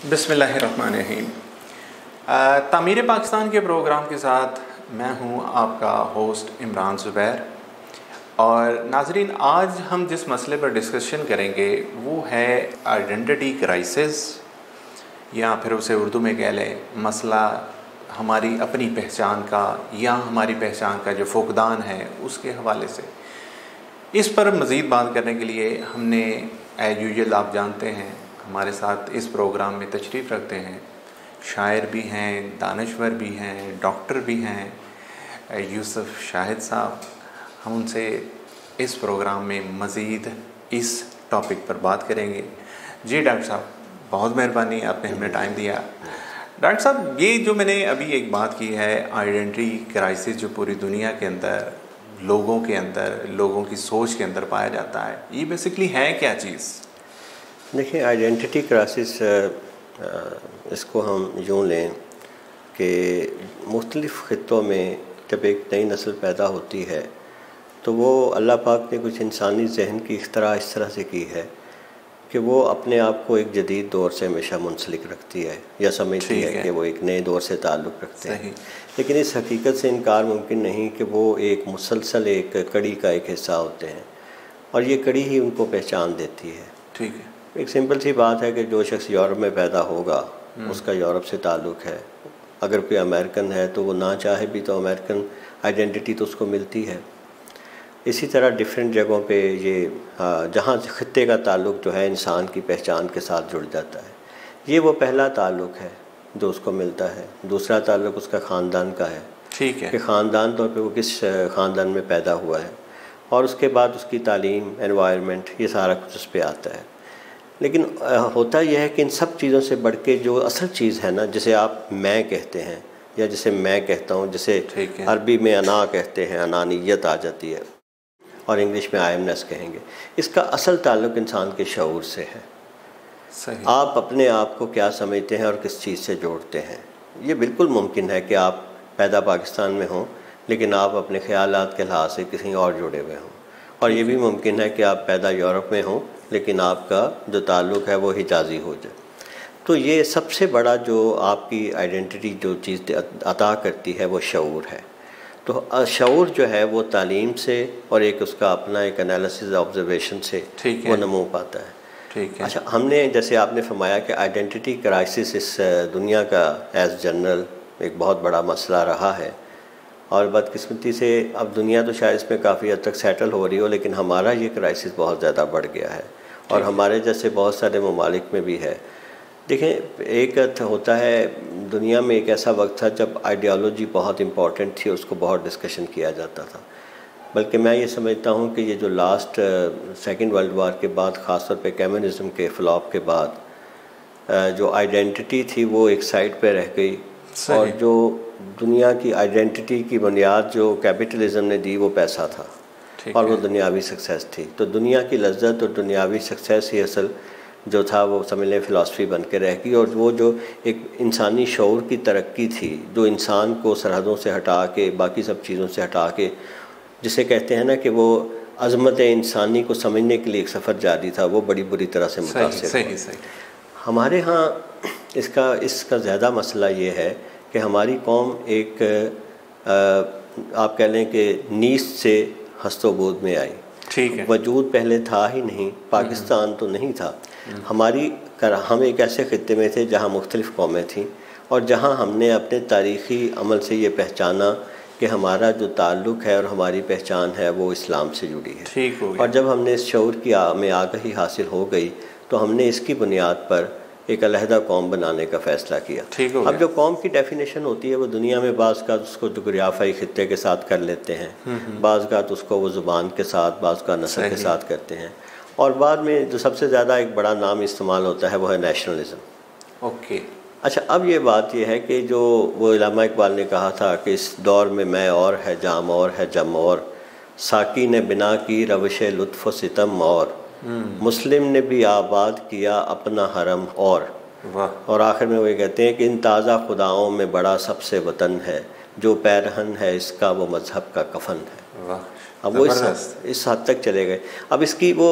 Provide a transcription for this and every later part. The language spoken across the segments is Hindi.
बिस्मिल्लाहिर्रहमानिर्रहीम। तामीर पाकिस्तान के प्रोग्राम के साथ मैं हूं आपका होस्ट इमरान ज़ुबैर। और नाजरीन, आज हम जिस मसले पर डिस्कशन करेंगे वो है आइडेंटिटी क्राइसिस, या फिर उसे उर्दू में कह लें मसला हमारी अपनी पहचान का या हमारी पहचान का जो फुकदान है उसके हवाले से। इस पर मज़ीद बात करने के लिए हमने एज यूजुअल, आप जानते हैं, हमारे साथ इस प्रोग्राम में तशरीफ़ रखते हैं शायर भी हैं, दानश्वर भी हैं, डॉक्टर भी हैं, यूसुफ शाहिद साहब। हम उनसे इस प्रोग्राम में मज़ीद इस टॉपिक पर बात करेंगे। जी डॉक्टर साहब, बहुत मेहरबानी, आपने हमें टाइम दिया। डॉक्टर साहब, ये जो मैंने अभी एक बात की है, आइडेंटिटी क्राइसिस जो पूरी दुनिया के अंदर, लोगों के अंदर, लोगों की सोच के अंदर पाया जाता है, ये बेसिकली है क्या चीज़? देखिए, आइडेंटिटी क्राइसिस इसको हम यूँ लें कि मुख्तलिफ़ ख़ित्तों में जब एक नई नस्ल पैदा होती है तो वो अल्लाह पाक ने कुछ इंसानी जहन की इख्तरा इस तरह से की है कि वो अपने आप को एक जदीद दौर से हमेशा मुंसलिक रखती है या समझती है कि वो एक नए दौर से ताल्लुक़ रखते हैं। लेकिन इस हकीकत से इनकार मुमकिन नहीं कि वो एक मुसलसल एक कड़ी का एक हिस्सा होते हैं और ये कड़ी ही उनको पहचान देती है। ठीक है। एक सिंपल सी बात है कि जो शख्स यूरोप में पैदा होगा उसका यूरोप से ताल्लुक़ है। अगर कोई अमेरिकन है तो वो ना चाहे भी तो अमेरिकन आइडेंटिटी तो उसको मिलती है। इसी तरह डिफरेंट जगहों पे ये जहाँ ख़ित्ते का ताल्लुक़ जो है इंसान की पहचान के साथ जुड़ जाता है, ये वो पहला ताल्लुक़ है जो उसको मिलता है। दूसरा ताल्लुक़ उसका ख़ानदान का है। ठीक है, कि ख़ानदान तौर पे वो किस ख़ानदान में पैदा हुआ है, और उसके बाद उसकी तालीम, एनवायरनमेंट, ये सारा कुछ उस पर आता है। लेकिन होता यह है कि इन सब चीज़ों से बढ़ के जो असल चीज़ है ना, जिसे आप मैं कहते हैं या जिसे मैं कहता हूँ, जिसे अरबी में अना कहते हैं, अनानियत आ जाती है, और इंग्लिश में आयमनेस कहेंगे, इसका असल ताल्लुक़ इंसान के शऊर से है। सही। आप अपने आप को क्या समझते हैं और किस चीज़ से जोड़ते हैं। ये बिल्कुल मुमकिन है कि आप पैदा पाकिस्तान में हों लेकिन आप अपने ख़यालात के लिहाज से किसी और जुड़े हुए हों, और ये भी मुमकिन है कि आप पैदा यूरोप में हों लेकिन आपका जो ताल्लुक़ है वो हिजाज़ी हो जाए। तो ये सबसे बड़ा जो आपकी आइडेंटिटी जो चीज़ अता करती है वो शऊर है। तो शऊर जो है वो तालीम से और एक उसका अपना एक एनालिसिस ऑब्जर्वेशन से वो नमू पाता है। ठीक है। अच्छा, हमने जैसे आपने फरमाया कि आइडेंटिटी क्राइसिस इस दुनिया का एज जनरल एक बहुत बड़ा मसला रहा है, और बदकिस्मती से अब दुनिया तो शायद इसमें काफ़ी हद तक सेटल हो रही हो, लेकिन हमारा ये क्राइसिस बहुत ज़्यादा बढ़ गया है और हमारे जैसे बहुत सारे ममालिक में भी है। देखें, एक होता है दुनिया में एक ऐसा वक्त था जब आइडियोलॉजी बहुत इम्पॉर्टेंट थी, उसको बहुत डिस्कशन किया जाता था। बल्कि मैं ये समझता हूँ कि ये जो लास्ट सेकेंड वर्ल्ड वार के बाद, ख़ास तौर पे कम्युनिज़म के फ्लॉप के बाद, जो आइडेंटिटी थी वो एक साइड पे रह गई, और जो दुनिया की आइडेंटिटी की बुनियाद जो कैपिटलिज़म ने दी वो पैसा था और वो दुनियावी सक्सेस थी। तो दुनिया की लज्जत और दुनियावी सक्सेस ही असल जो था वो समझ लें फ़िलासफ़ी बन के रह गई, और वो जो एक इंसानी शऊर की तरक्की थी, जो इंसान को सरहदों से हटा के, बाकी सब चीज़ों से हटा के, जिसे कहते हैं ना कि वो अज़मत इंसानी को समझने के लिए एक सफ़र जारी था, वो बड़ी बुरी तरह से मुतासिर हुआ। हमारे यहाँ इसका ज़्यादा मसला ये है कि हमारी कौम एक आप कह लें कि नीस से हस्तोबूद में आई। ठीक है। वजूद पहले था ही नहीं, पाकिस्तान तो नहीं था। हम एक ऐसे ख़ित्ते में थे जहाँ मुख्तलिफ़ कौमें थीं, और जहाँ हमने अपने तारीख़ी अमल से ये पहचाना कि हमारा जो ताल्लुक़ है और हमारी पहचान है वो इस्लाम से जुड़ी है। ठीक हो गया। और जब हमने इस शऊर की में आगाही हासिल हो गई तो हमने इसकी बुनियाद पर एक अलहदा कौम बनाने का फ़ैसला किया। अब जो कौम की डेफिनेशन होती है वो दुनिया में बाज़ का उसको जुग़राफ़ियाई ख़ित्ते के साथ कर लेते हैं, बाज़ का उसको वो ज़ुबान के साथ, बाज़ का नस्ल के साथ करते हैं, और बाद में जो सबसे ज़्यादा एक बड़ा नाम इस्तेमाल होता है वो है नेशनलिज़म। ओके। अच्छा, अब ये बात ये है कि जो वो इल्लामा इक़बाल ने कहा था कि इस दौर में मैं और है, जाम और है, जम और, साकी ने बिना की रविश लुत्फ़ सितम और, मुस्लिम ने भी आबाद किया अपना हरम और आखिर में वो ये कहते हैं कि इन ताज़ा खुदाओं में बड़ा सबसे वतन है, जो पैरहन है इसका वो मज़हब का कफन है। अब वो इस हद तक चले गए। अब इसकी वो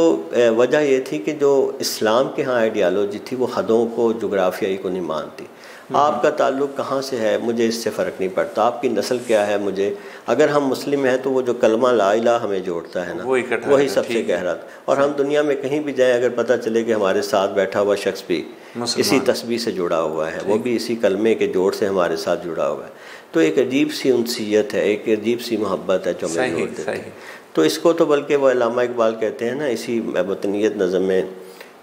वजह ये थी कि जो इस्लाम के यहाँ आइडियालॉजी थी वो हदों को, जोग्राफियाई को नहीं मानती। आपका ताल्लुक़ कहाँ से है मुझे इससे फ़र्क नहीं पड़ता, आपकी नस्ल क्या है मुझे, अगर हम मुस्लिम हैं तो वो जो कलमा ला इलाहा हमें जोड़ता है ना, वही सबसे गहरा था। और हम दुनिया में कहीं भी जाएं, अगर पता चले कि हमारे साथ बैठा हुआ शख्स भी इसी तस्बीह से जुड़ा हुआ है, वो भी इसी कलमे के जोड़ से हमारे साथ जुड़ा हुआ है, तो एक अजीब सी उनसियत है, एक अजीब सी मोहब्बत है जो हमें जोड़ देती है। तो इसको तो बल्कि वो अल्लामा इकबाल कहते हैं ना इसी वतनियत नज़म में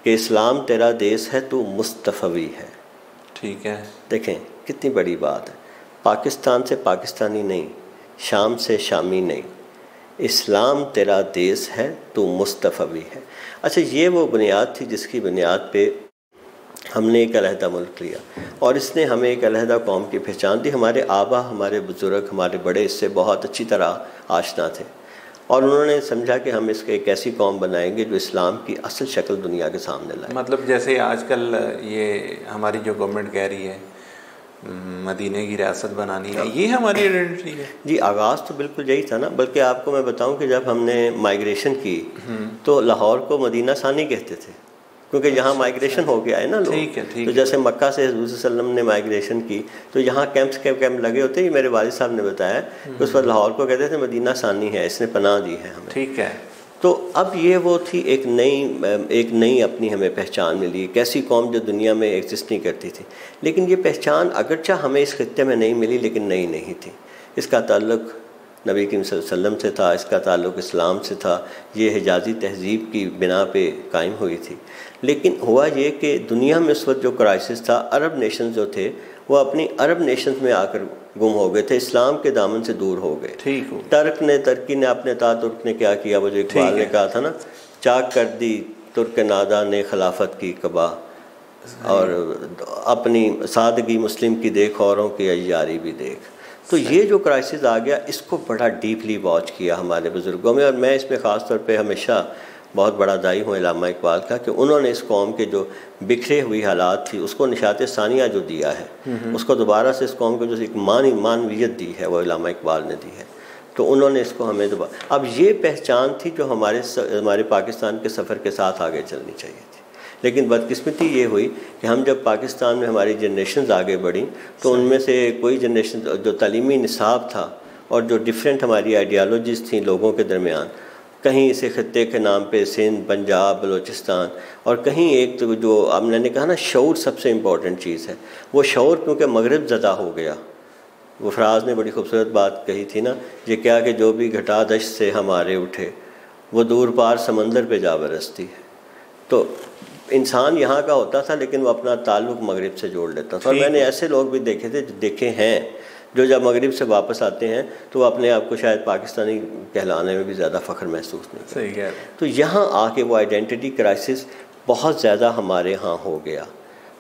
कि इस्लाम तेरा देश है तू मुस्तफ़वी है। ठीक है, देखें कितनी बड़ी बात है। पाकिस्तान से पाकिस्तानी नहीं, शाम से शामी नहीं, इस्लाम तेरा देश है तू मुस्तफ़वी है। अच्छा, ये वो बुनियाद थी जिसकी बुनियाद पे हमने एक अलहदा मुल्क लिया और इसने हमें एक अलहदा कौम की पहचान दी। हमारे आबा, हमारे बुज़ुर्ग, हमारे बड़े इससे बहुत अच्छी तरह आशना थे और उन्होंने समझा कि हम इसके एक ऐसी कौम बनाएंगे जो इस्लाम की असल शक्ल दुनिया के सामने लाए। मतलब जैसे आजकल ये हमारी जो गवर्नमेंट कह रही है मदीने की रियासत बनानी है, ये हमारी आइडेंटिटी है। जी, आगाज़ तो बिल्कुल यही था ना। बल्कि आपको मैं बताऊं कि जब हमने माइग्रेशन की तो लाहौर को मदीना सानी कहते थे, क्योंकि यहाँ माइग्रेशन हो गया है ना लोग। ठीक है। तो जैसे मक्का से हुज़ूर सल्लल्लाहु अलैहि वसल्लम ने माइग्रेशन की तो यहाँ कैंप लगे होते हैं। मेरे वालिद साहब ने बताया कि उस पर लाहौर को कहते थे मदीना सानी है, इसने पनाह दी है हमें। ठीक है। तो अब ये वो थी एक नई अपनी हमें पहचान मिली, एक ऐसी कौम जो दुनिया में एग्जिस्ट नहीं करती थी। लेकिन ये पहचान अगरचा हमें इस खित्ते में नहीं मिली, लेकिन नई नहीं थी। इसका ताल्लुक़ नबी करीम सल्लल्लाहु अलैहि वसल्लम से था, इसका ताल्लुक़ इस्लाम से था। ये हिजाज़ी तहज़ीब की बिना पे कायम हुई थी। लेकिन हुआ ये कि दुनिया में उस वक्त जो क्राइसिस था, अरब नेशन जो थे वो अपनी अरब नेशन में आकर गुम हो गए थे, इस्लाम के दामन से दूर हो गए। तुर्की ने अपने तुर्क ने क्या किया, वो जो इकबाल ने कहा था ना, चाक कर दी तुर्क नादा ने खिलाफत की कबा, और अपनी सादगी मुस्लिम की देख औरों की अय्यारी भी देख। तो ये जो क्राइसिस आ गया, इसको बड़ा डीपली वॉच किया हमारे बुज़ुर्गों में, और मैं इसमें ख़ास तौर पे हमेशा बहुत बड़ा दाई हूँ अल्लामा इकबाल का कि उन्होंने इस कौम के जो बिखरे हुई हालात थी उसको निशात सानिया जो दिया है, उसको दोबारा से इस कौम को जो एक मानवीयत दी है वो अल्लामा इकबाल ने दी है। तो उन्होंने इसको हमें दोबारा, अब ये पहचान थी जो हमारे पाकिस्तान के सफ़र के साथ आगे चलनी चाहिए थी। लेकिन बदकिस्मती ये हुई कि हम जब पाकिस्तान में हमारी जनरेशन आगे बढ़ी तो उनमें से कोई जनरेशन जो तालीमी निसाब था और जो डिफरेंट हमारी आइडियालॉजीज़ थी लोगों के दरमियान, कहीं इसे खत्ते के नाम पे सिंध, पंजाब, बलूचिस्तान, और कहीं एक तो जो अब मैंने कहा ना शऊर सबसे इम्पॉर्टेंट चीज़ है, वो शऊर क्योंकि मगरिब ज़दा हो गया। वो फराज ने बड़ी खूबसूरत बात कही थी ना, ये क्या कि जो भी घटा दश्त से हमारे उठे वो दूर पार समंदर पे जा बरसती है। तो इंसान यहाँ का होता था लेकिन वो अपना ताल्लुक़ मगरिब से जोड़ लेता था। और मैंने ऐसे लोग भी देखे हैं जो जब मगरिब से वापस आते हैं तो वो अपने आप को शायद पाकिस्तानी कहलाने में भी ज़्यादा फ़ख्र महसूस नहीं करते। सही है। तो यहाँ आके वो आइडेंटिटी क्राइसिस बहुत ज़्यादा हमारे यहाँ हो गया।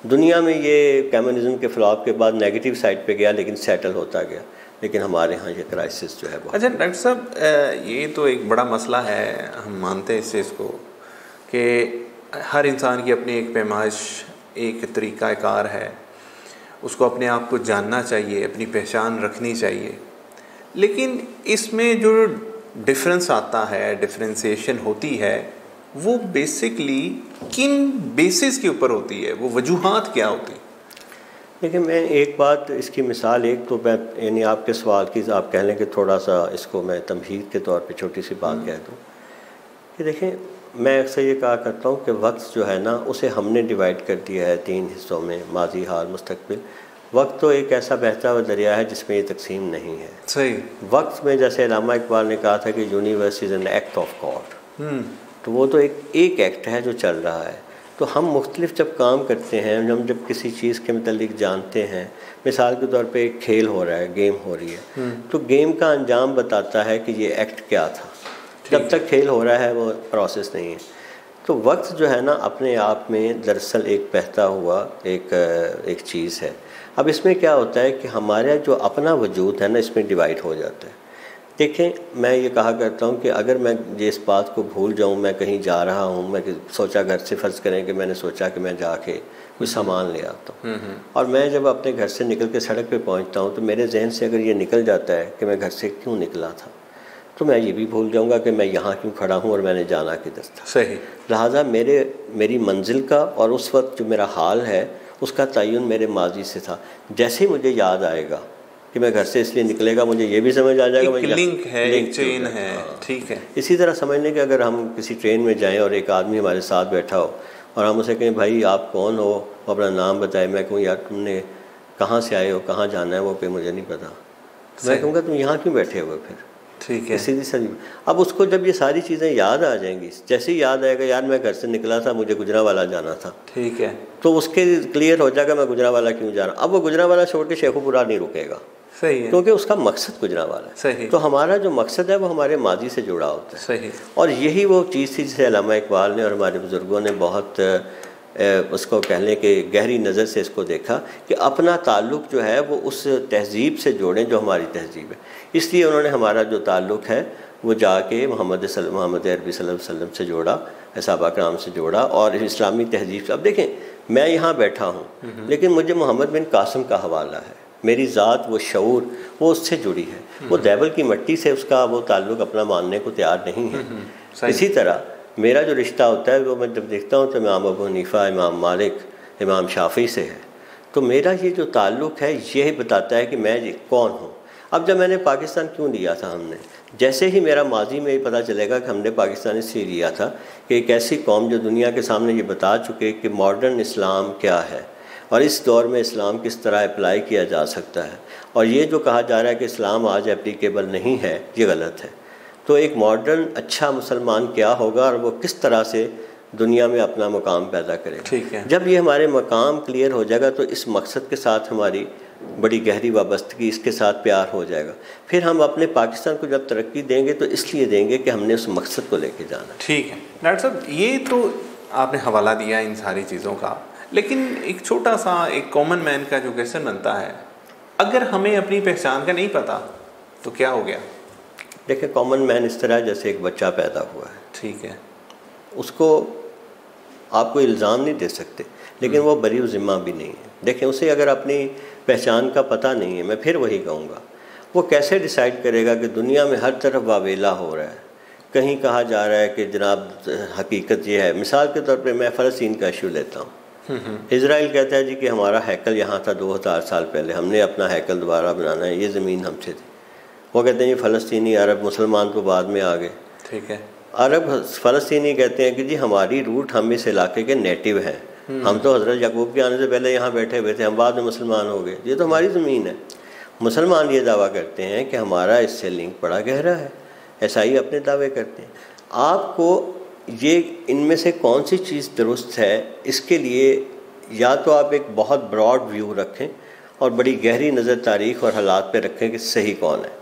दुनिया में ये कम्युनिज़म के फ्लॉप के बाद नेगेटिव साइड पे गया लेकिन सेटल होता गया, लेकिन हमारे यहाँ ये क्राइसिस जो है बहुत। अच्छा डॉक्टर साहब, ये तो एक बड़ा मसला है, हम मानते हैं इस चीज़ को कि हर इंसान की अपनी एक पैमाइश, एक तरीक़ाकार है, उसको अपने आप को जानना चाहिए, अपनी पहचान रखनी चाहिए। लेकिन इसमें जो डिफरेंस आता है, डिफरेंशिएशन होती है, वो बेसिकली किन बेसिस के ऊपर होती है, वो वजूहात क्या होती है? देखिए, मैं एक बात इसकी मिसाल, एक तो मैं यानी आपके सवाल की आप कह लें कि थोड़ा सा इसको मैं तमहीद के तौर पे छोटी सी बात कह दूँ कि देखें, मैं अक्सर ये कहा करता हूँ कि वक्त जो है ना उसे हमने डिवाइड कर दिया है 3 हिस्सों में, माजी, हाल, मुस्तकबिल। वक्त तो एक ऐसा बहता हुआ दरिया है जिसमें ये तकसीम नहीं है। सही। वक्त में जैसे अल्लामा इकबाल ने कहा था कि universe is an act of God, तो वो तो एक एक्ट है जो चल रहा है। तो हम मुख्तलिफ जब काम करते हैं, हम जब किसी चीज़ के मतलब जानते हैं, मिसाल के तौर पे एक खेल हो रहा है, गेम हो रही है, तो गेम का अंजाम बताता है कि ये एक्ट क्या था। जब तक खेल हो रहा है वो प्रोसेस नहीं है। तो वक्त जो है ना अपने आप में दरअसल एक बहता हुआ एक चीज़ है। अब इसमें क्या होता है कि हमारा जो अपना वजूद है ना इसमें डिवाइड हो जाता है। देखें, मैं ये कहा करता हूँ कि अगर मैं इस बात को भूल जाऊँ, मैं कहीं जा रहा हूँ, मैं सोचा घर से, फ़र्ज़ करें कि मैंने सोचा कि मैं जाके कोई सामान ले आता हूँ, और मैं जब अपने घर से निकल के सड़क पे पहुँचता हूँ तो मेरे जहन से अगर ये निकल जाता है कि मैं घर से क्यों निकला था, तो मैं ये भी भूल जाऊंगा कि मैं यहाँ क्यों खड़ा हूँ और मैंने जाना किधर था। सही। लिहाजा मेरी मंजिल का और उस वक्त जो मेरा हाल है उसका तयन मेरे माजी से था। जैसे ही मुझे याद आएगा कि मैं घर से इसलिए निकलेगा, मुझे ये भी समझ आ जाएगा एक लिंक है, एक चेन है। ठीक है। इसी तरह समझ लें कि अगर हम किसी ट्रेन में जाएं और एक आदमी हमारे साथ बैठा हो और हम उसे कहें भाई आप कौन हो, वो अपना नाम बताए, मैं कहूँ यार तुमने कहाँ से आए हो, कहाँ जाना है, वो पे मुझे नहीं पता, तो मैं कहूँगा तुम यहाँ क्यों बैठे हुए फिर। ठीक है। सीधी सी। अब उसको जब ये सारी चीज़ें याद आ जाएंगी, जैसे ही याद आएगा यार मैं घर से निकला था, मुझे गुजरांवाला जाना था, ठीक है, तो उसके क्लियर हो जाएगा मैं गुजरांवाला क्यों जा रहा हूँ। अब वो गुजरांवाला छोड़ के शेखुपुरा नहीं रुकेगा। सही है। क्योंकि उसका मकसद गुजरांवाला है। सही। तो हमारा जो मकसद है वो हमारे माजी से जुड़ा होता है। सही। और यही वो चीज़ थी जिसे अल्लामा इकबाल ने और हमारे बुज़ुर्गों ने बहुत उसको कहने के गहरी नज़र से इसको देखा कि अपना ताल्लुक़ जो है वो उस तहज़ीब से जोड़ें जो हमारी तहज़ीब है। इसलिए उन्होंने हमारा जो ताल्लुक़ है वो जाके मोहम्मद अरबी सल्लल्लाहु अलैहि वसल्लम से जोड़ा, सहाबा कराम से जोड़ा और इस्लामी तहज़ीब से। अब देखें मैं यहाँ बैठा हूँ लेकिन मुझे मोहम्मद बिन कासिम का हवाला है, मेरी ज़ात वो शऊर वो उससे जुड़ी है। वो देवल की मिट्टी से उसका वो ताल्लुक़ अपना मानने को तैयार नहीं है। इसी तरह मेरा जो रिश्ता होता है वो मैं जब देखता हूँ तो इमाम अबू हनीफा, इमाम मालिक, इमाम शाफ़ी से है। तो मेरा ये जो ताल्लुक़ है यही बताता है कि मैं कौन हूँ। अब जब मैंने पाकिस्तान क्यों लिया था, हमने जैसे ही मेरा माजी में ये पता चलेगा कि हमने पाकिस्तान इसलिए लिया था कि एक ऐसी कौम जो दुनिया के सामने ये बता चुके कि मॉडर्न इस्लाम क्या है और इस दौर में इस्लाम किस तरह अप्लाई किया जा सकता है, और ये जो कहा जा रहा है कि इस्लाम आज एप्लीकेबल नहीं है, ये गलत है। तो एक मॉडर्न अच्छा मुसलमान क्या होगा और वो किस तरह से दुनिया में अपना मकाम पैदा करेगा। ठीक है। जब ये हमारे मकाम क्लियर हो जाएगा तो इस मकसद के साथ हमारी बड़ी गहरी वाबस्तगी, इसके साथ प्यार हो जाएगा। फिर हम अपने पाकिस्तान को जब तरक्की देंगे तो इसलिए देंगे कि हमने उस मकसद को लेके जाना। ठीक है डॉक्टर साहब, ये तो आपने हवाला दिया इन सारी चीज़ों का, लेकिन एक छोटा सा एक कॉमन मैन का जो क्वेश्चन बनता है, अगर हमें अपनी पहचान का नहीं पता तो क्या हो गया? देखिए कॉमन मैन इस तरह जैसे एक बच्चा पैदा हुआ है, ठीक है, उसको आप कोई इल्ज़ाम नहीं दे सकते लेकिन वो बरी ज़िम्मा भी नहीं है। देखें उसे अगर अपनी पहचान का पता नहीं है, मैं फिर वही कहूँगा, वो कैसे डिसाइड करेगा कि दुनिया में हर तरफ वावेला हो रहा है, कहीं कहा जा रहा है कि जनाब हकीकत ये है। मिसाल के तौर पे मैं फ़लस्तीन का इशू लेता हूँ। इज़राइल कहता है जी कि हमारा हैकल यहाँ था 2000 साल पहले, हमने अपना हैकल दोबारा बनाना है, ये ज़मीन हमसे थी। वो कहते हैं जी फ़लस्तीनी अरब मुसलमान तो बाद में आ गए। ठीक है। अरब फ़लस्तीनी कहते हैं कि जी हमारी रूट हम इस इलाके के नेटिव हैं, हम तो हज़रत याकूब के आने से पहले यहाँ बैठे हुए थे, हम बाद में मुसलमान हो गए, ये तो हमारी ज़मीन है। मुसलमान ये दावा करते हैं कि हमारा इससे लिंक बड़ा गहरा है, ईसाई अपने दावे करते हैं। आपको ये इनमें से कौन सी चीज़ दुरुस्त है, इसके लिए या तो आप एक बहुत ब्रॉड व्यू रखें और बड़ी गहरी नज़र तारीख़ और हालात पे रखें कि सही कौन है,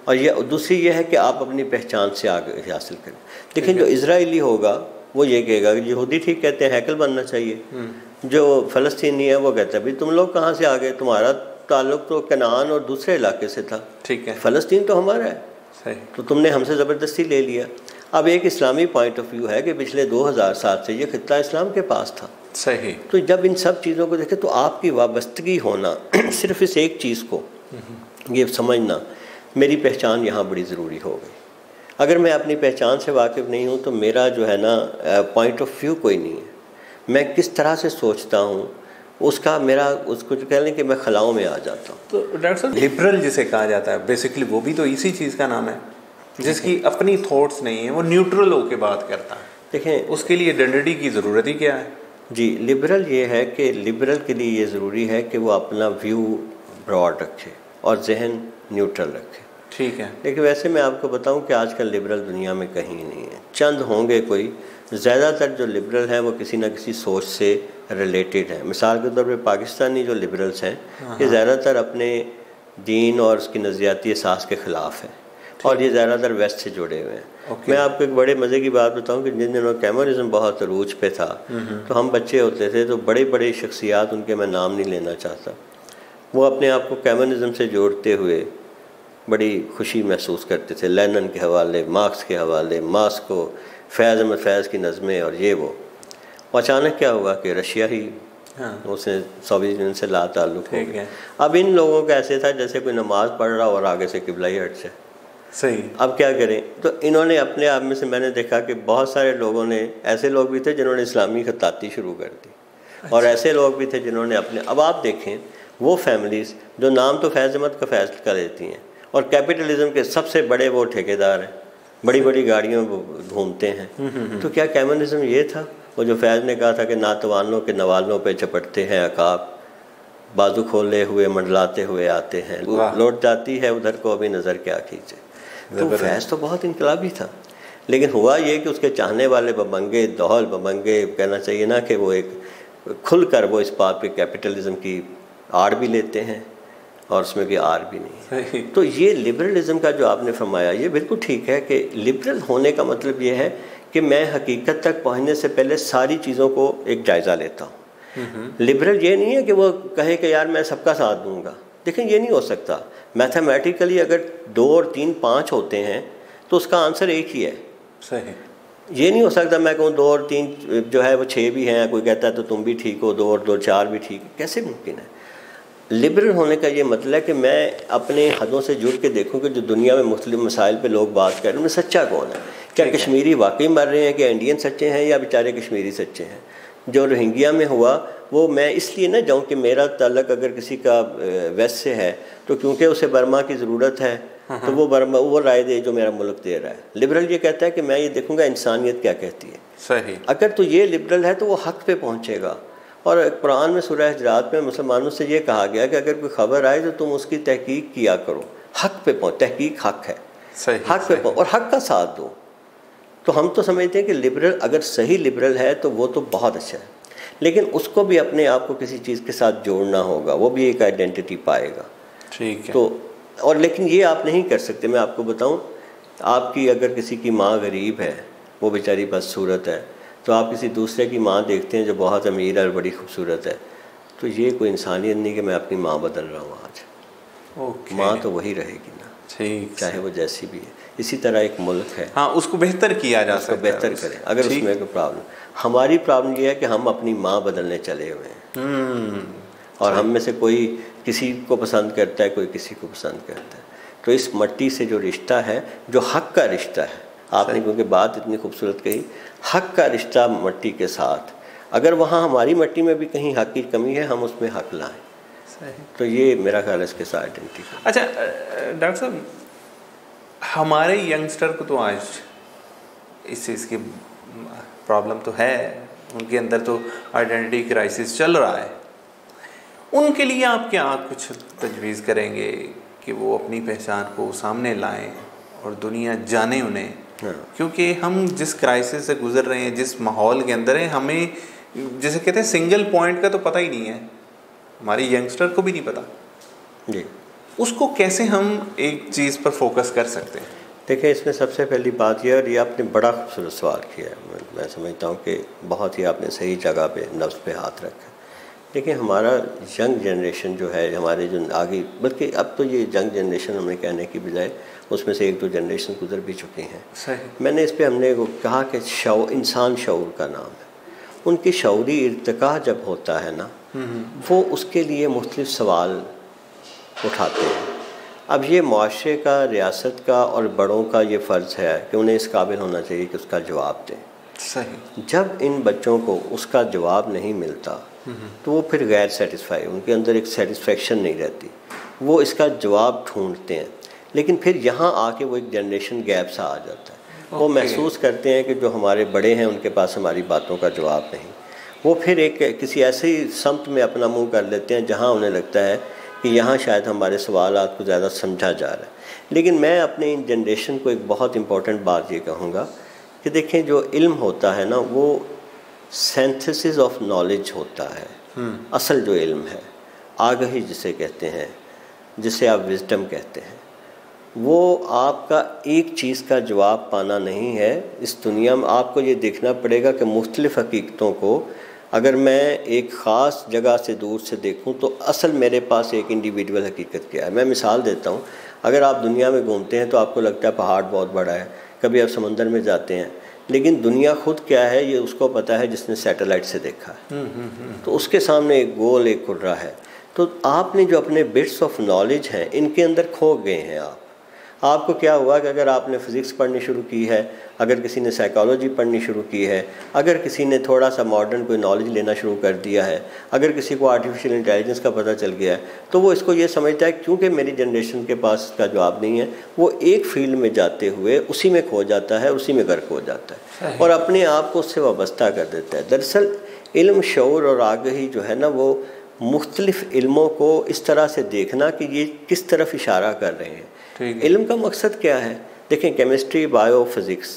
और ये दूसरी ये है कि आप अपनी पहचान से आगे हासिल करें। लेकिन जो इजराइली होगा वो ये कहेगा कि यहूदी ठीक कहते हैं हैकल बनना चाहिए, जो फ़लस्तीनी है वो कहता है भाई तुम लोग कहाँ से आ गए, तुम्हारा ताल्लुक़ तो कनान और दूसरे इलाके से था, ठीक है, फ़लस्तीन तो हमारा है, सही, तो तुमने हमसे ज़बरदस्ती ले लिया। अब एक इस्लामी पॉइंट ऑफ व्यू है कि पिछले 2000 साल से ये खित्ता इस्लाम के पास था। सही। तो जब इन सब चीज़ों को देखें तो आपकी वाबस्तगी होना सिर्फ इस एक चीज़ को ये समझना मेरी पहचान यहाँ बड़ी ज़रूरी हो गई। अगर मैं अपनी पहचान से वाकिफ़ नहीं हूँ तो मेरा जो है ना पॉइंट ऑफ व्यू कोई नहीं है, मैं किस तरह से सोचता हूँ उसका मेरा उसको जो कह लें कि मैं खलाओं में आ जाता हूँ। तो डॉक्टर साहब लिबरल जिसे कहा जाता है बेसिकली वो भी तो इसी चीज़ का नाम है, जिसकी अपनी थॉट्स नहीं है, वो न्यूट्रल होकर बात करता है। देखें उसके लिए आइडेंटिटी की ज़रूरत ही क्या है? जी, लिबरल ये है कि लिबरल के लिए ये ज़रूरी है कि वो अपना व्यू ब्रॉड रखे और जहन न्यूट्रल रखे। ठीक है। लेकिन वैसे मैं आपको बताऊं कि आजकल लिबरल दुनिया में कहीं नहीं है, चंद होंगे कोई, ज़्यादातर जो लिबरल हैं वो किसी ना किसी सोच से रिलेटेड हैं। मिसाल के तौर पे पाकिस्तानी जो लिबरल्स हैं ये ज़्यादातर अपने दीन और उसकी नज़रियाती एहसास के ख़िलाफ़ हैं और ये ज़्यादातर वेस्ट से जुड़े हुए हैं। मैं आपको एक बड़े मज़े की बात बताऊं कि जिन दिनों कम्युनिज़म बहुत अरूज पे था तो हम बच्चे होते थे तो बड़े बड़े शख्सियात, उनके मैं नाम नहीं लेना चाहता, वो अपने आप को कम्युनिज़म से जोड़ते हुए बड़ी खुशी महसूस करते थे। लेनिन के हवाले, मार्क्स के हवाले, मार्क्स को, फैज़ अहमद फैज़ की नज़में और ये वो। अचानक क्या हुआ कि रशिया ही उसने सोवियत यूनियन से ला ताल्लुक़ हो गया। अब इन लोगों का ऐसे था जैसे कोई नमाज़ पढ़ रहा और आगे से किबला ही हट जाए। सही। अब क्या करें, तो इन्होंने अपने आप में से मैंने देखा कि बहुत सारे लोगों ने, ऐसे लोग भी थे जिन्होंने इस्लामी खत्ताती शुरू कर दी। अच्छा। और ऐसे लोग भी थे जिन्होंने अपने, अब आप देखें वो फैमिलीज़ जो नाम तो फैज़ अहमद का फैज़ का लेती हैं और कैपिटलिज्म के सबसे बड़े वो ठेकेदार हैं, बड़ी बड़ी गाड़ियों में घूमते हैं। तो क्या कम्युनिज्म ये था? वो जो फैज़ ने कहा था कि नातवानों के नवालों पे चपटते हैं अकाब, बाजू खोले हुए मंडलाते हुए आते हैं, लौट जाती है उधर को अभी नज़र क्या खींचे। तो फैज़ तो बहुत इनकलाबी था, लेकिन हुआ ये कि उसके चाहने वाले बबंगे, दौहल बबंगे कहना चाहिए ना, कि वो एक खुल कर वो इस बात पे कैपिटलिज्म की आड़ भी लेते हैं और उसमें भी आर भी नहीं। तो ये लिबरलिज्म का जो आपने फरमाया ये बिल्कुल ठीक है कि लिबरल होने का मतलब ये है कि मैं हकीकत तक पहुँचने से पहले सारी चीज़ों को एक जायज़ा लेता हूँ। लिबरल ये नहीं है कि वो कहे कि यार मैं सबका साथ दूंगा। देखें ये नहीं हो सकता। मैथमेटिकली अगर 2 और 3 5 होते हैं तो उसका आंसर एक ही है। सही। ये नहीं हो सकता मैं कहूँ 2 और 3 जो है वो 6 भी हैं, कोई कहता है तो तुम भी ठीक हो, 2 और 2 4 भी ठीक, कैसे मुमकिन है? लिबरल होने का ये मतलब है कि मैं अपने हदों से जुड़ के देखूं कि जो दुनिया में मुख्तलिफ मसाइल पे लोग बात कर रहे हैं उनमें सच्चा कौन है। क्या कश्मीरी वाकई मर रहे हैं, क्या इंडियन सच्चे हैं, या बेचारे कश्मीरी सच्चे हैं? जो रोहिंग्या में हुआ वो मैं इसलिए ना जाऊं कि मेरा ताल्लुक अगर किसी का वेस्ट से है तो क्योंकि उसे बर्मा की ज़रूरत है तो वो बर्मा वो राय दे जो मेरा मुल्क दे रहा है। लिबरल ये कहता है कि मैं ये देखूंगा इंसानियत क्या कहती है। सही। अगर तो ये लिबरल है तो वो हक़ पे पहुँचेगा। और कुरान में सूरह हुजरात में मुसलमानों से ये कहा गया कि अगर कोई ख़बर आए तो तुम उसकी तहकीक किया करो, हक़ पे पहुँच, तहकीक हक़ है, हक़ पे और हक़ का साथ दो। तो हम तो समझते हैं कि लिबरल अगर सही लिबरल है तो वो तो बहुत अच्छा है, लेकिन उसको भी अपने आप को किसी चीज़ के साथ जोड़ना होगा, वो भी एक आइडेंटिटी पाएगा। ठीक है। तो और लेकिन ये आप नहीं कर सकते। मैं आपको बताऊं, आपकी अगर किसी की माँ गरीब है, वो बेचारी बदसूरत है, तो आप किसी दूसरे की माँ देखते हैं जो बहुत अमीर है और बड़ी खूबसूरत है, तो ये कोई इंसानियत नहीं कि मैं अपनी माँ बदल रहा हूँ आज। माँ तो वही रहेगी ना, ठीक, चाहे वो जैसी भी है। इसी तरह एक मुल्क है, हाँ, उसको बेहतर किया जा सकता है, बेहतर करें अगर उसमें कोई प्रॉब्लम। हमारी प्रॉब्लम ये है कि हम अपनी माँ बदलने चले हुए हैं और हम में से कोई किसी को पसंद करता है, कोई किसी को पसंद करता है। तो इस मट्टी से जो रिश्ता है, जो हक़ का रिश्ता है, आपने क्योंकि बात इतनी खूबसूरत कही, हक़ का रिश्ता मट्टी के साथ, अगर वहाँ हमारी मट्टी में भी कहीं हक़ की कमी है हम उसमें हक़ लाएँ। तो ये मेरा ख्याल है इसके साथ आइडेंटिटी। अच्छा डॉक्टर साहब, हमारे यंगस्टर को तो आज इस चीज़ की प्रॉब्लम तो है, उनके अंदर तो आइडेंटिटी क्राइसिस चल रहा है। उनके लिए आप क्या कुछ तजवीज़ करेंगे कि वो अपनी पहचान को सामने लाएं और दुनिया जाने उन्हें? क्योंकि हम जिस क्राइसिस से गुज़र रहे हैं, जिस माहौल के अंदर हैं, हमें जैसे कहते हैं सिंगल पॉइंट का तो पता ही नहीं है, हमारे यंगस्टर को भी नहीं पता जी। उसको कैसे हम एक चीज़ पर फोकस कर सकते हैं? देखिए, इसमें सबसे पहली बात यह, और ये आपने बड़ा खूबसूरत सवाल किया है, मैं समझता हूँ कि बहुत ही आपने सही जगह पे नब्ज़ पे हाथ रखा। देखिए, हमारा यंग जनरेशन जो है, हमारे जो आगे, बल्कि अब तो ये यंग जनरेशन हमें कहने की बजाय उसमें से 1-2 जनरेशन गुजर भी चुकी हैं। सही। मैंने इस पर हमने कहा कि इंसान शऊर का नाम है। उनकी शऊरी इर्तिका जब होता है ना, वो उसके लिए मुख्तलिफ सवाल उठाते हैं। अब ये मुआशरे का, रियासत का और बड़ों का ये फ़र्ज़ है कि उन्हें इस काबिल होना चाहिए कि उसका जवाब दें। सही। जब इन बच्चों को उसका जवाब नहीं मिलता तो वो फिर गैर सेटिस्फाई, उनके अंदर एक सेटिस्फेक्शन नहीं रहती, वो इसका जवाब ढूंढते हैं। लेकिन फिर यहाँ आके वो एक जनरेशन गैप सा आ जाता है। वो महसूस करते हैं कि जो हमारे बड़े हैं उनके पास हमारी बातों का जवाब नहीं। वो फिर एक किसी ऐसे समत में अपना मुंह कर लेते हैं जहाँ उन्हें लगता है कि यहाँ शायद हमारे सवालात को ज़्यादा समझा जा रहा है। लेकिन मैं अपने इन जनरेशन को एक बहुत इम्पोर्टेंट बात ये कहूँगा कि देखें, जो इल्म होता है ना, वो सिंथेसिस ऑफ नॉलेज होता है। असल जो इल्म है, आगाही जिसे कहते हैं, जिसे आप विजडम कहते हैं, वो आपका एक चीज़ का जवाब पाना नहीं है। इस दुनिया में आपको ये देखना पड़ेगा कि मुख्तलिफ़ हकीकतों को अगर मैं एक ख़ास जगह से दूर से देखूं तो असल मेरे पास एक इंडिविजुअल हकीकत क्या है। मैं मिसाल देता हूं, अगर आप दुनिया में घूमते हैं तो आपको लगता है पहाड़ बहुत बड़ा है, कभी आप समंदर में जाते हैं, लेकिन दुनिया खुद क्या है ये उसको पता है जिसने सैटेलाइट से देखा है। तो उसके सामने एक गोल, एक कुर्रा है। तो आपने जो अपने बिट्स ऑफ नॉलेज हैं इनके अंदर खो गए हैं आप। आपको क्या हुआ कि अगर आपने फ़िज़िक्स पढ़नी शुरू की है, अगर किसी ने साइकोलॉजी पढ़नी शुरू की है, अगर किसी ने थोड़ा सा मॉडर्न कोई नॉलेज लेना शुरू कर दिया है, अगर किसी को आर्टिफिशियल इंटेलिजेंस का पता चल गया है, तो वो इसको ये समझता है क्योंकि मेरी जनरेशन के पास इसका जवाब नहीं है, वो एक फील्ड में जाते हुए उसी में खो जाता है, उसी में गर्क हो जाता है और अपने आप को उससे वाबस्ता कर देता है। दरअसल इल्म, शऊर और आगही जो है ना, वो मुख्तलिफ़ इल्मों को इस तरह से देखना कि ये किस तरफ इशारा कर रहे हैं। इल्म का मकसद क्या है? देखें, केमिस्ट्री, बायो, फिज़िक्स,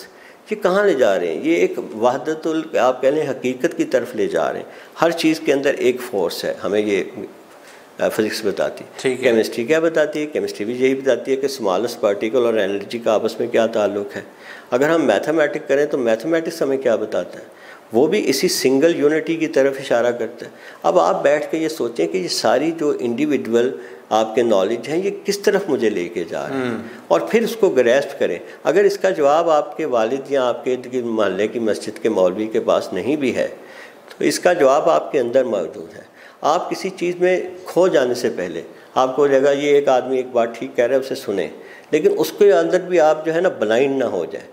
ये कहाँ ले जा रहे हैं? ये एक वहदतुल, आप कह लें, हकीकत की तरफ ले जा रहे हैं। हर चीज़ के अंदर एक फ़ोर्स है, हमें ये फिज़िक्स बताती है। केमिस्ट्री क्या बताती है? केमिस्ट्री भी यही बताती है कि स्मॉलेस्ट पार्टिकल और एनर्जी का आपस में क्या ताल्लुक़ है। अगर हम मैथमेटिक्स करें तो मैथमेटिक्स हमें क्या बताता है? वो भी इसी सिंगल यूनिटी की तरफ इशारा करता है। अब आप बैठ के ये सोचें कि ये सारी जो इंडिविजुअल आपके नॉलेज हैं, ये किस तरफ मुझे लेके जा रहे हैं, और फिर उसको ग्रैस्प करें। अगर इसका जवाब आपके वालिद या आपके मोहल्ले की मस्जिद के मौलवी के पास नहीं भी है, तो इसका जवाब आपके अंदर मौजूद है। आप किसी चीज़ में खो जाने से पहले आपको लगा ये एक आदमी एक बात ठीक कह रहा है, उसे सुने, लेकिन उसके अंदर भी आप जो है ना ब्लाइंड ना हो जाए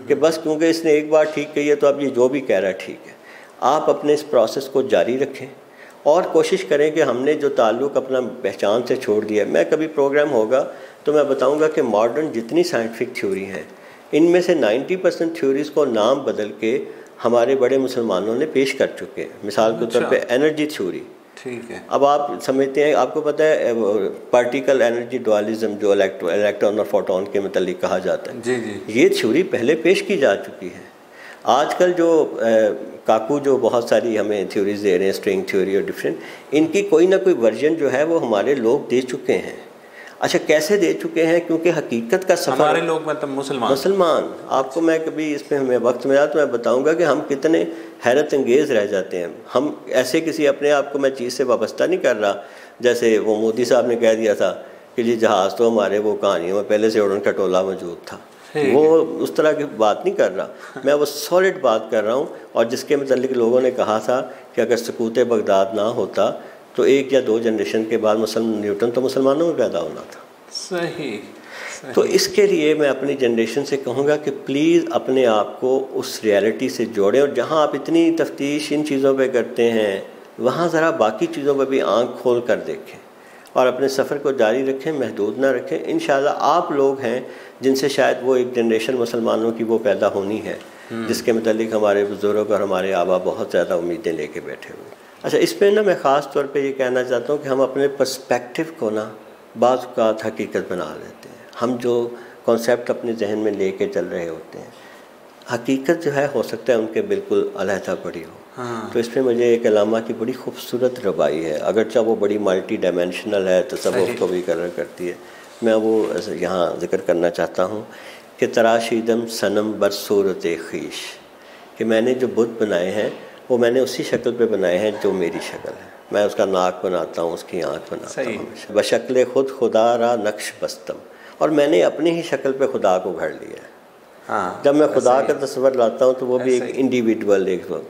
कि बस क्योंकि इसने एक बार ठीक कही है तो अब ये जो भी कह रहा है ठीक है। आप अपने इस प्रोसेस को जारी रखें और कोशिश करें कि हमने जो ताल्लुक़ अपना पहचान से छोड़ दिया है। मैं कभी प्रोग्राम होगा तो मैं बताऊंगा कि मॉडर्न जितनी साइंटिफिक थ्योरी हैं, इनमें से 90% थ्योरीज़ को नाम बदल के हमारे बड़े मुसलमानों ने पेश कर चुके हैं। मिसाल के तौर पे एनर्जी थ्योरी, ठीक है। अब आप समझते हैं, आपको पता है पार्टिकल एनर्जी डुअलिज्म जो इलेक्ट्रॉन और फोटोन के मतलब कहा जाता है, जी जी, ये थ्योरी पहले पेश की जा चुकी है। आजकल जो काकू जो बहुत सारी हमें थ्योरीज दे रहे हैं, स्ट्रिंग थ्योरी और डिफरेंट, इनकी कोई ना कोई वर्जन जो है वो हमारे लोग दे चुके हैं। अच्छा, कैसे दे चुके हैं? क्योंकि हकीकत का सफ़र, हमारे लोग मतलब मुसलमान, आपको मैं कभी इसमें हमें वक्त मिला तो मैं बताऊंगा कि हम कितने हैरत अंगेज़ रह जाते हैं। हम ऐसे किसी अपने आप को मैं चीज़ से वाबस्ता नहीं कर रहा, जैसे वो मोदी साहब ने कह दिया था कि जी जहाज़ तो हमारे वो कहानियों में पहले से उड़न खटोला मौजूद था। वो उस तरह की बात नहीं कर रहा, मैं वो सॉलिड बात कर रहा हूँ। और जिसके मतलब लोगों ने कहा था कि अगर सकूत बगदाद ना होता तो 1 या 2 जनरेशन के बाद न्यूटन तो मुसलमानों में पैदा होना था। सही। तो इसके लिए मैं अपनी जनरेशन से कहूँगा कि प्लीज़ अपने आप को उस रियलिटी से जोड़ें, और जहाँ आप इतनी तफ्तीश इन चीज़ों पे करते हैं, वहाँ ज़रा बाकी चीज़ों पर भी आँख खोल कर देखें और अपने सफ़र को जारी रखें, महदूद ना रखें। इंशाल्लाह आप लोग हैं जिनसे शायद वो एक जनरेशन मुसलमानों की वो पैदा होनी है जिसके मतलब हमारे बुज़ुर्ग और हमारे आबा बहुत ज़्यादा उम्मीदें लेके बैठे हुए। अच्छा, इस पर ना मैं ख़ास तौर पे ये कहना चाहता हूँ कि हम अपने पर्सपेक्टिव को ना बाज़ औक़ात हकीकत बना लेते हैं। हम जो कॉन्सेप्ट अपने जहन में लेके चल रहे होते हैं, हकीकत जो है हो सकता है उनके बिल्कुल अलहदा पड़ी हो। तो इसमें मुझे एक अलामा की बड़ी खूबसूरत रबाई है, अगरचे वो बड़ी मल्टी डायमेंशनल है, तसव्वुफ़ को भी कवर करती है। मैं वो यहाँ ज़िक्र करना चाहता हूँ कि तराशीदम सनम बरसूरत ख़ीश, कि मैंने जो बुत बनाए हैं वो मैंने उसी शक्ल पे बनाए हैं जो मेरी शक्ल है। मैं उसका नाक बनाता हूँ, उसकी आँख बनाता हूँ। बशक्ल खुद खुदा रा नक्श बस्तम, और मैंने अपनी ही शक्ल पे खुदा को घड़ लिया है। हाँ, जब मैं खुदा का तस्वर लाता हूँ तो वो भी एक इंडिविजुअल, एक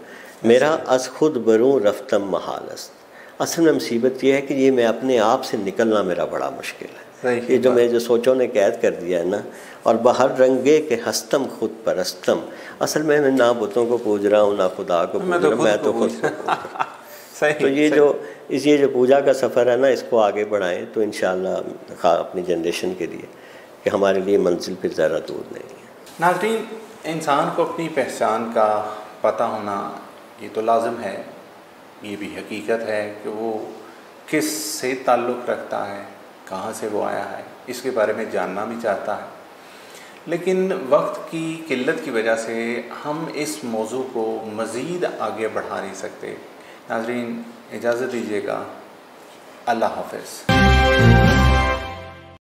मेरा अस खुद बरूँ रफ्तम महालस्त। असल में मुसीबत ये है कि ये मैं अपने आप से निकलना मेरा बड़ा मुश्किल है। ये जो मैं जो सोचों ने कैद कर दिया है ना, और बाहर रंगे के हस्तम खुद परस्तम, असल में मैं ना बुतों को पूज रहा हूँ ना खुदा को पूज रहा हूँ, मैं तो खुद को। तो ये जो पूजा का सफ़र है ना, इसको आगे बढ़ाएं तो इंशाअल्लाह अपनी जनरेशन के लिए कि हमारे लिए मंजिल फिर ज़्यादा दूर नहीं है। नाज़रीन, इंसान को अपनी पहचान का पता होना ये तो लाज़िम है, ये भी हकीकत है कि वो किस से ताल्लुक़ रखता है, कहाँ से वो आया है, इसके बारे में जानना भी चाहता है। लेकिन वक्त की किल्लत की वजह से हम इस मौजू को मज़ीद आगे बढ़ा नहीं सकते। नाज़रीन, इजाज़त दीजिएगा। अल्लाह हाफ़िज़।